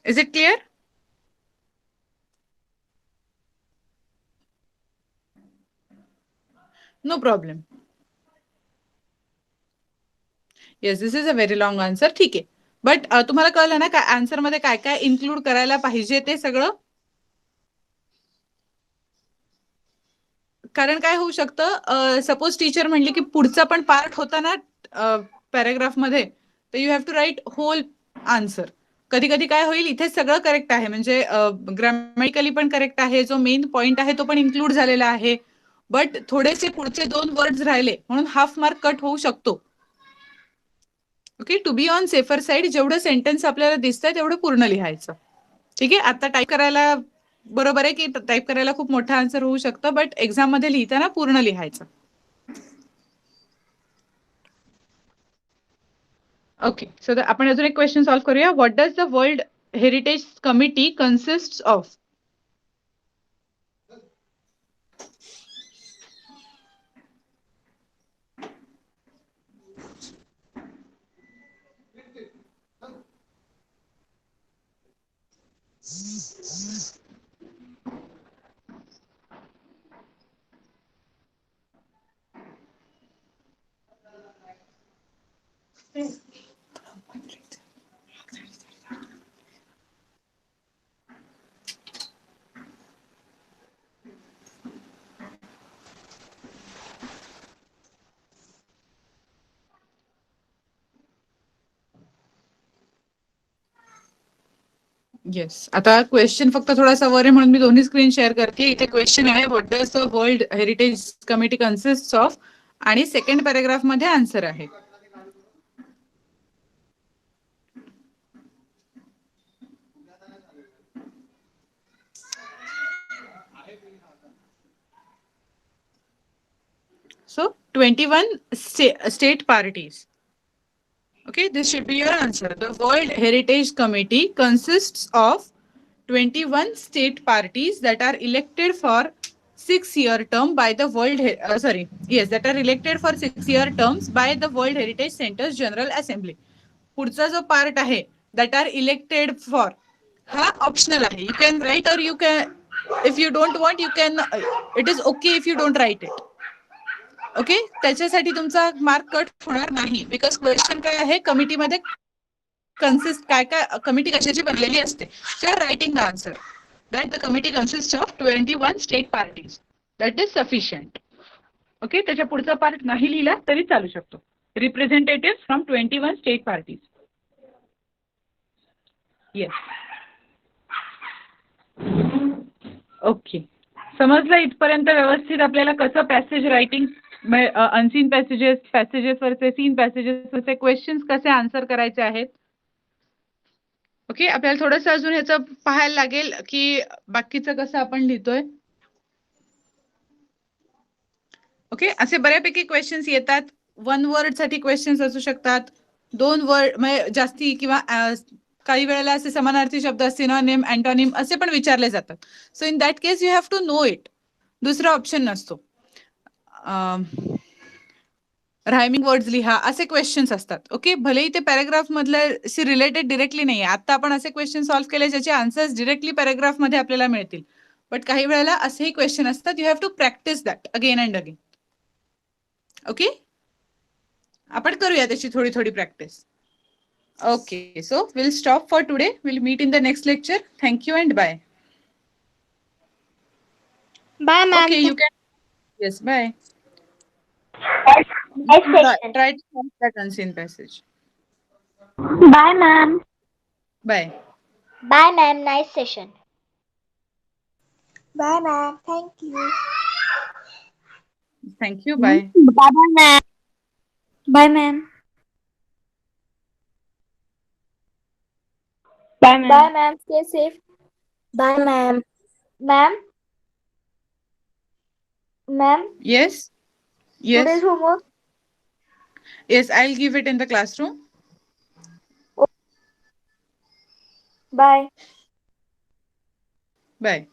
Is it clear? No problem. Yes, this is a very long answer. ठीक आहे. बट तुम्हाला कळलं ना का आन्सर मध्ये काय काय इन्क्लूड करायला पाहिजे ते सगळं. कारण काय होऊ शकतं, सपोज टीचर म्हणली की पुढचा पण पार्ट होता ना पॅराग्राफ मध्ये, तर you have to write whole answer. कधी कधी काय होईल, इथे सगळं करेक्ट आहे, म्हणजे ग्रामॅटिकली पण करेक्ट आहे, जो मेन पॉइंट आहे तो पण इन्क्लूड झालेला आहे, बट थोडेसे पुढचे 2 वर्ड्स राहिले म्हणून हाफ मार्क कट होऊ शकतो. Okay, to be on safer side जेवढं सेंटेन्स आपल्याला दिसतंय तेवढं पूर्ण लिहायचं. ठीक आहे. आता टाईप करायला बरोबर आहे की टाईप करायला खूप मोठा आन्सर होऊ शकतं, बट एक्झाम मध्ये लिहिताना पूर्ण लिहायचं. ओके, सो आपण अजून एक क्वेश्चन सॉल्व्ह करूया. What does the world heritage committee consist of? Yes, आता क्वेश्चन फक्त थोडासा वर आहे म्हणून मी दोन्ही स्क्रीन शेअर करते. इथे क्वेश्चन आहे, what does the world heritage committee consist of, आणि सेकंड पॅराग्राफ मध्ये आन्सर आहे. So 21 state parties. Okay, this should be your answer. The World Heritage Committee consists of 21 state parties that are elected for 6-year term by the that are elected for 6-year terms by the World Heritage Center's General Assembly. पुढचा जो part आहे that are elected for, हा optional आहे. You can write or you can, if you don't want, you can, it is okay if you don't write it. Okay, त्याच्यासाठी तुमचा mark cut होणार नाही, because question काय आहे, कमिटीमध्ये consist काय काय, कमिटी कशाची बनलेली असते. Writing the answer that the committee consist of 21 state parties, that is sufficient. Okay, त्याच्या पुढचा पार्ट नाही लिहिला तरी चालू शकतो. Representative from 21 state parties. Yes, okay, समजलं इथपर्यंत व्यवस्थित आपल्याला कसं पॅसेज रायटिंग, अनसीन पॅसेजेसवरचे, सीन पॅसेजेसवरचे क्वेश्चन्स कसे आन्सर करायचे आहेत. ओके, आपल्याला थोडंसं अजून ह्याचं पाहायला लागेल की बाकीचं कसं आपण लिहितोय. ओके, असे बऱ्यापैकी क्वेश्चन्स येतात. 1 वर्ड साठी क्वेश्चन्स असू शकतात, 2 वर्ड म्हणजे जास्ती, किंवा काही वेळेला असे समानार्थी शब्द, सिनोनिम, अँटोनिम असे पण विचारले जातात. So in that case you have to know it. दुसरा ऑप्शन नसतो. रायमिंग वर्ड्स लिहा, असे क्वेश्चन्स असतात. ओके, भलेही ते पॅराग्राफ मधल्याशी रिलेटेड डिरेक्टली नाही. आता आपण असे क्वेश्चन सॉल्व्ह केले ज्याचे आन्सर्स डिरेक्टली पॅराग्राफ मध्ये आपल्याला मिळतील, बट काही वेळेला असेही क्वेश्चन असतात. You have to practice that again and again. Okay, आपण करूया त्याची थोडी थोडी practice. Okay, so will stop for today. Will meet in the next lecture. Thank you and bye. Bye, ma'am. Okay, you can. Yes, bye. Next session. Try to solve that unseen passage. Bye, ma'am. Bye. Bye, ma'am. Nice session. Bye, ma'am. Thank you. Thank you. Bye. Bye, ma'am. Bye, ma'am. Bye, ma'am. Bye, ma'am. Stay safe. Bye, ma'am. Ma'am. Ma'am. Yes. Yes. Today's homework. Yes, I'll give it in the classroom. Bye. Bye.